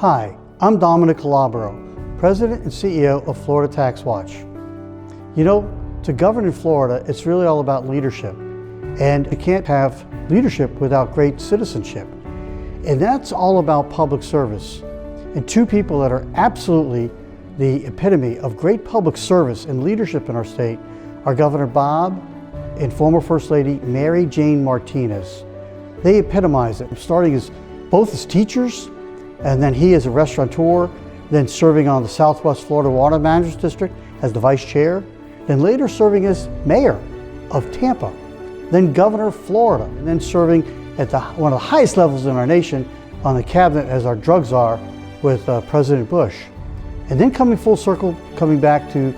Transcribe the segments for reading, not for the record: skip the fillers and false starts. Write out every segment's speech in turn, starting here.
Hi, I'm Dominic CALABRO, President and CEO of Florida TaxWatch. You know, to govern in Florida, it's really all about leadership. And you can't have leadership without great citizenship. And that's all about public service. And two people that are absolutely the epitome of great public service and leadership in our state are Governor Bob and former First Lady Mary Jane Martinez. They epitomize it, starting both as teachers, and then he as a restaurateur, then serving on the Southwest Florida Water Managers District as the vice chair, then later serving as mayor of Tampa, then governor of Florida, and then serving at one of the highest levels in our nation on the cabinet as our drug czar with President Bush. And then coming full circle, coming back to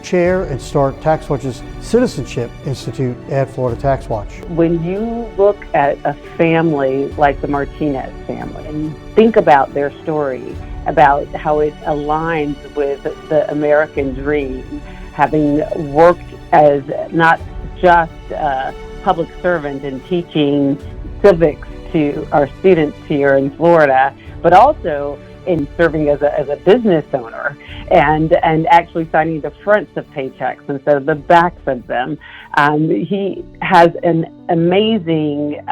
chair and start TaxWatch's Citizenship Institute at Florida TaxWatch. When you look at a family like the Martinez family and think about their story, about how it aligns with the American dream, having worked as not just a public servant and teaching civics to our students here in Florida, but also in serving as a business owner and actually signing the fronts of paychecks instead of the backs of them. He has an amazing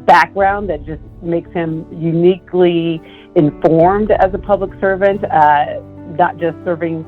background that just makes him uniquely informed as a public servant, not just serving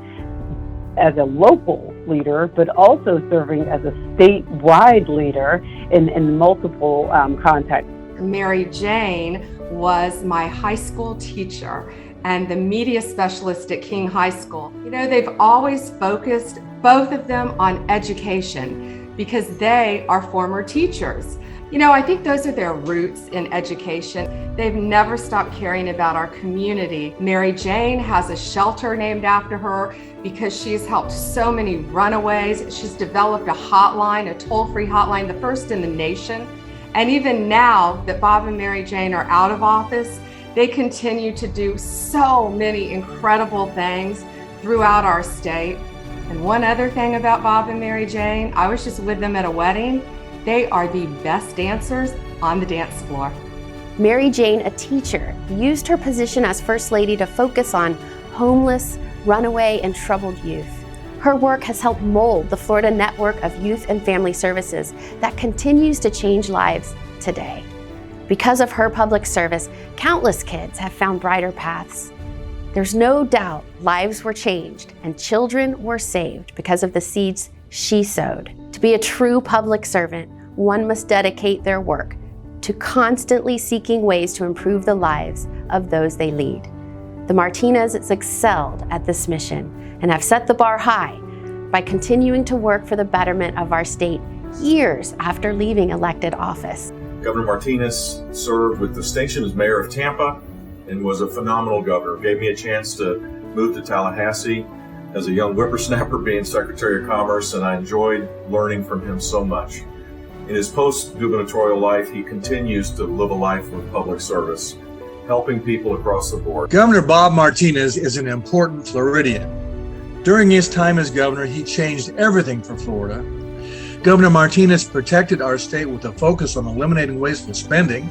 as a local leader, but also serving as a statewide leader in multiple contexts. Mary Jane was my high school teacher and the media specialist at King High School. You know, they've always focused, both of them, on education because they are former teachers. You know, I think those are their roots in education. They've never stopped caring about our community. Mary Jane has a shelter named after her because she's helped so many runaways. She's developed a hotline, a toll-free hotline, the first in the nation. And even now that Bob and Mary Jane are out of office, they continue to do so many incredible things throughout our state. And one other thing about Bob and Mary Jane, I was just with them at a wedding. They are the best dancers on the dance floor. Mary Jane, a teacher, used her position as First Lady to focus on homeless, runaway, and troubled youth. Her work has helped mold the Florida network of youth and family services that continues to change lives today. Because of her public service, countless kids have found brighter paths. There's no doubt lives were changed and children were saved because of the seeds she sowed. To be a true public servant, one must dedicate their work to constantly seeking ways to improve the lives of those they lead. The Martinezes excelled at this mission and have set the bar high by continuing to work for the betterment of our state years after leaving elected office. Governor Martinez served with distinction as mayor of Tampa and was a phenomenal governor. Gave me a chance to move to Tallahassee as a young whippersnapper being Secretary of Commerce, and I enjoyed learning from him so much. In his post-gubernatorial life, he continues to live a life of public service, helping people across the board. Governor Bob Martinez is an important Floridian. During his time as governor, he changed everything for Florida. Governor Martinez protected our state with a focus on eliminating wasteful spending,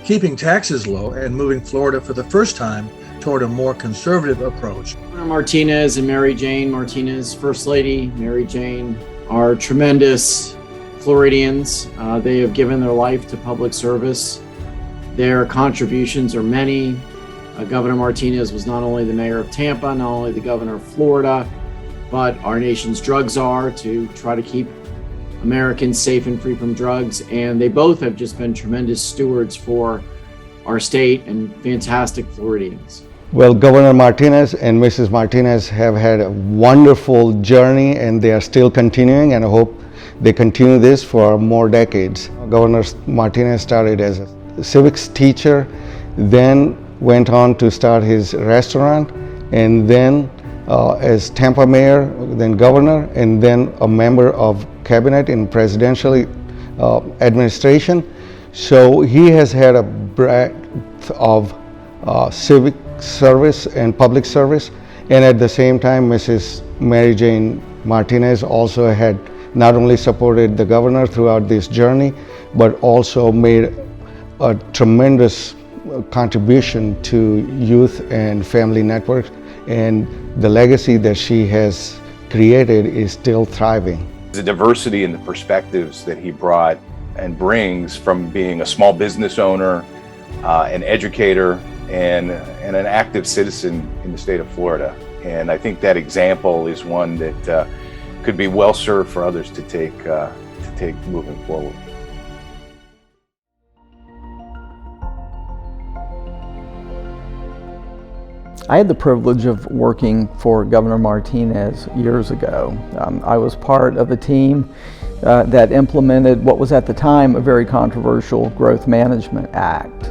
keeping taxes low, and moving Florida for the first time toward a more conservative approach. Governor Martinez and Mary Jane Martinez, First Lady Mary Jane, are tremendous Floridians. They have given their life to public service. Their contributions are many. Governor Martinez was not only the mayor of Tampa, not only the governor of Florida, but our nation's drug czar to try to keep Americans safe and free from drugs. And they both have just been tremendous stewards for our state and fantastic Floridians. Well, Governor Martinez and Mrs. Martinez have had a wonderful journey, and they are still continuing, and I hope they continue this for more decades. Governor Martinez started as a civics teacher, then went on to start his restaurant, and then as Tampa mayor, then governor, and then a member of cabinet in presidential administration. So he has had a breadth of civic service and public service, and at the same time Mrs. Mary Jane Martinez also had not only supported the governor throughout this journey, but also made a tremendous contribution to youth and family networks, and the legacy that she has created is still thriving. The diversity in the perspectives that he brought and brings from being a small business owner, an educator, and an active citizen in the state of Florida. And I think that example is one that could be well served for others to take moving forward. I had the privilege of working for Governor Martinez years ago. I was part of a team that implemented what was at the time a very controversial Growth Management Act.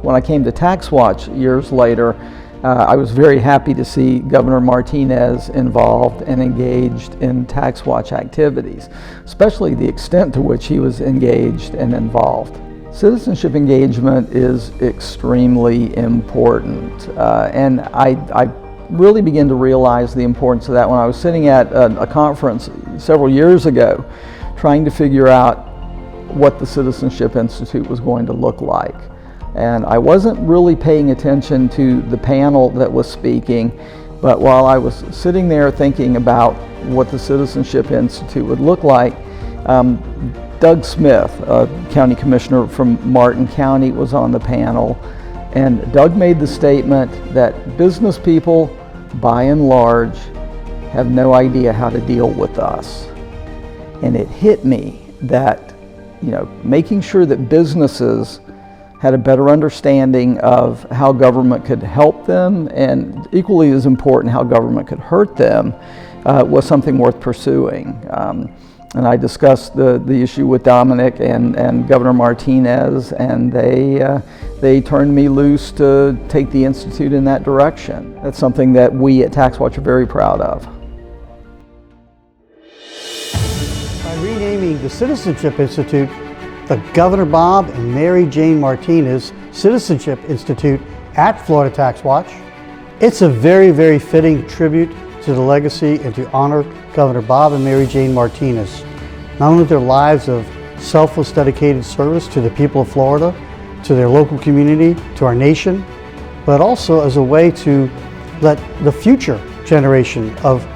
When I came to TaxWatch years later, I was very happy to see Governor Martinez involved and engaged in TaxWatch activities, especially the extent to which he was engaged and involved. Citizenship engagement is extremely important, and I really began to realize the importance of that when I was sitting at a conference several years ago trying to figure out what the Citizenship Institute was going to look like. And I wasn't really paying attention to the panel that was speaking, but while I was sitting there thinking about what the Citizenship Institute would look like, Doug Smith, a county commissioner from Martin County, was on the panel, and Doug made the statement that business people, by and large, have no idea how to deal with us. And it hit me that, making sure that businesses had a better understanding of how government could help them, and equally as important, how government could hurt them, was something worth pursuing. And I discussed the issue with DOMINIC and Governor Martinez, and they turned me loose to take the Institute in that direction. That's something that we at TaxWatch are very proud of. By renaming the Citizenship Institute the Governor Bob and Mary Jane Martinez Citizenship Institute at Florida TaxWatch, it's a very, very fitting tribute to the legacy and to honor Governor Bob and Mary Jane Martinez. Not only their lives of selfless, dedicated service to the people of Florida, to their local community, to our nation, but also as a way to let the future generation of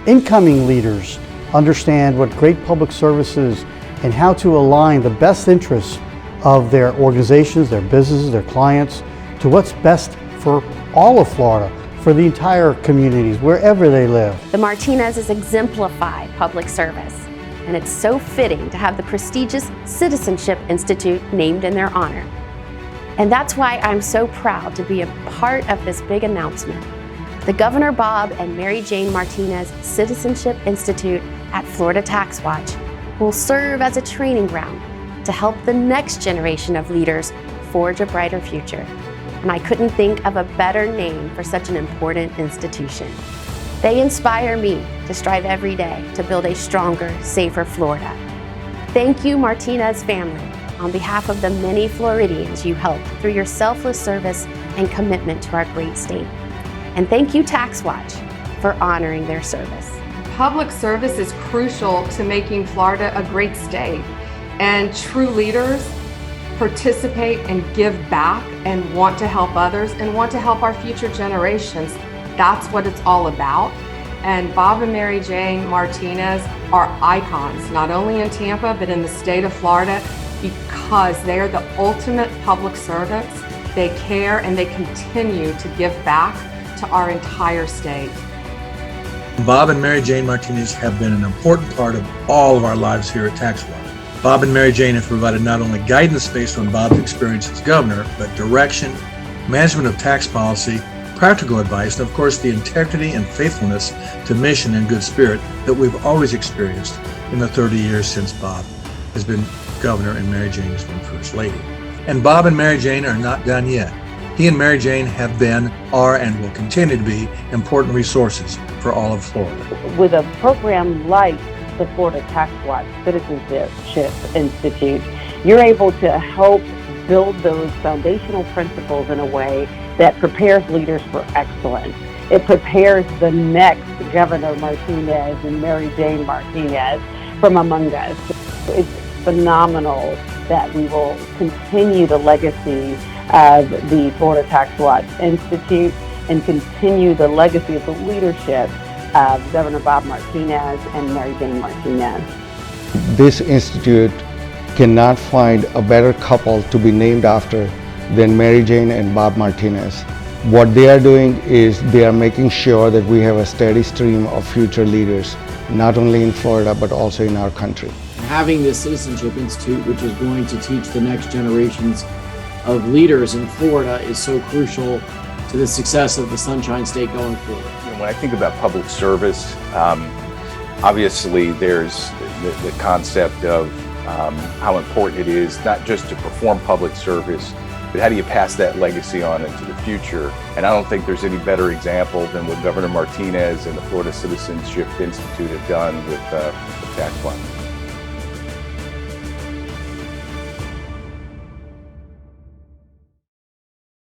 incoming leaders understand what great public service is and how to align the best interests of their organizations, their businesses, their clients, to what's best for all of Florida, for the entire communities, wherever they live. The Martinezes exemplify public service, and it's so fitting to have the prestigious Citizenship Institute named in their honor. And that's why I'm so proud to be a part of this big announcement. The Governor Bob and Mary Jane Martinez Citizenship Institute at Florida TaxWatch will serve as a training ground to help the next generation of leaders forge a brighter future. And I couldn't think of a better name for such an important institution. They inspire me to strive every day to build a stronger, safer Florida. Thank you, Martinez family, on behalf of the many Floridians you help through your selfless service and commitment to our great state. And thank you, TaxWatch, for honoring their service. Public service is crucial to making Florida a great state, and true leaders participate and give back and want to help others and want to help our future generations. That's what it's all about. And Bob and Mary Jane Martinez are icons, not only in Tampa, but in the state of Florida, because they are the ultimate public servants. They care and they continue to give back to our entire state. Bob and Mary Jane Martinez have been an important part of all of our lives here at TaxWatch. Bob and Mary Jane have provided not only guidance based on Bob's experience as governor, but direction, management of tax policy, practical advice, and of course the integrity and faithfulness to mission and good spirit that we've always experienced in the 30 years since Bob has been governor and Mary Jane has been first lady. And Bob and Mary Jane are not done yet. He and Mary Jane have been, are, and will continue to be important resources for all of Florida. With a program like the Florida TaxWatch Citizenship Institute, you're able to help build those foundational principles in a way that prepares leaders for excellence. It prepares the next Governor Martinez and Mary Jane Martinez from among us. It's phenomenal that we will continue the legacy of the Florida TaxWatch Institute and continue the legacy of the leadership of Governor Bob Martinez and Mary Jane Martinez. This institute cannot find a better couple to be named after than Mary Jane and Bob Martinez. What they are doing is they are making sure that we have a steady stream of future leaders, not only in Florida, but also in our country. Having this Citizenship Institute, which is going to teach the next generations of leaders in Florida, is so crucial to the success of the Sunshine State going forward. When I think about public service, obviously there's the concept of how important it is not just to perform public service, but how do you pass that legacy on into the future? And I don't think there's any better example than what Governor Martinez and the Florida Citizenship Institute have done with the TaxWatch.